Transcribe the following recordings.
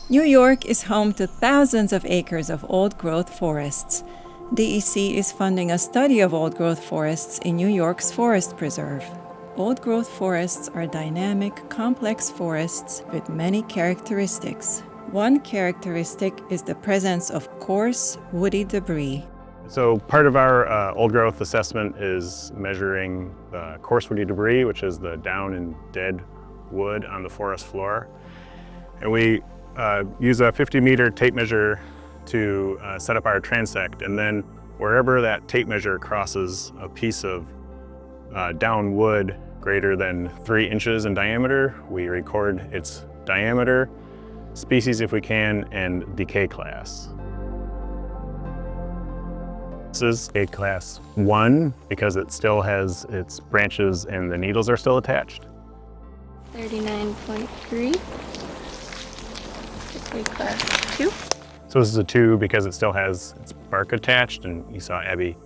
New York is home to thousands of acres of old-growth forests. DEC is funding a study of old-growth forests in New York's Forest Preserve. Old-growth forests are dynamic, complex forests with many characteristics. One characteristic is the presence of coarse, woody debris. So part of our old growth assessment is measuring the coarse woody debris, which is the down and dead wood on the forest floor. And we use a 50-meter tape measure to set up our transect. And then wherever that tape measure crosses a piece of down wood greater than 3 inches in diameter, we record its diameter, species if we can, and decay class. This is decay class 1 because it still has its branches and the needles are still attached. 39.3. Decay class 2. So this is a 2 because it still has its bark attached, and you saw Abby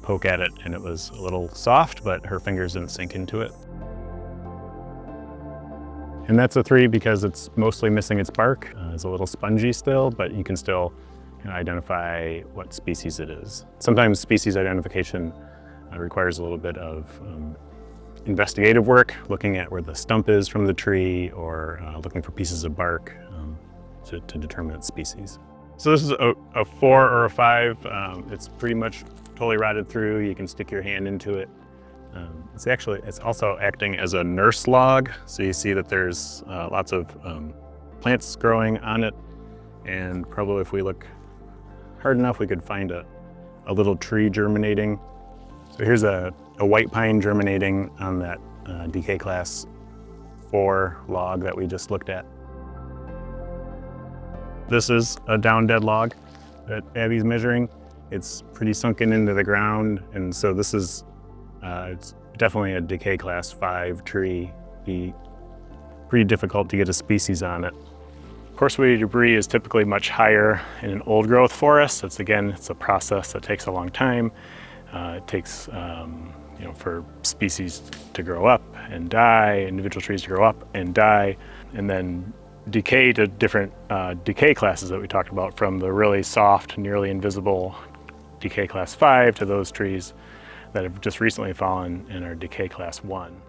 poke at it and it was a little soft, but her fingers didn't sink into it. And that's a 3 because it's mostly missing its bark. It's a little spongy still, but you can still identify what species it is. Sometimes species identification requires a little bit of investigative work, looking at where the stump is from the tree or looking for pieces of bark to determine its species. So this is a 4 or a 5. It's pretty much totally rotted through. You can stick your hand into it. It's also acting as a nurse log. So you see that there's lots of plants growing on it. And probably if we look hard enough, we could find a little tree germinating. So here's a white pine germinating on that decay class 4 log that we just looked at. This is a down dead log that Abby's measuring. It's pretty sunken into the ground, and so this is it's definitely a decay class 5 tree. Be pretty difficult to get a species on it. Coarse woody debris is typically much higher in an old growth forest. It's a process that takes a long time. It takes for species to grow up and die, individual trees to grow up and die, and then decay to different decay classes that we talked about, from the really soft, nearly invisible decay class 5 to those trees that have just recently fallen in our decay class 1.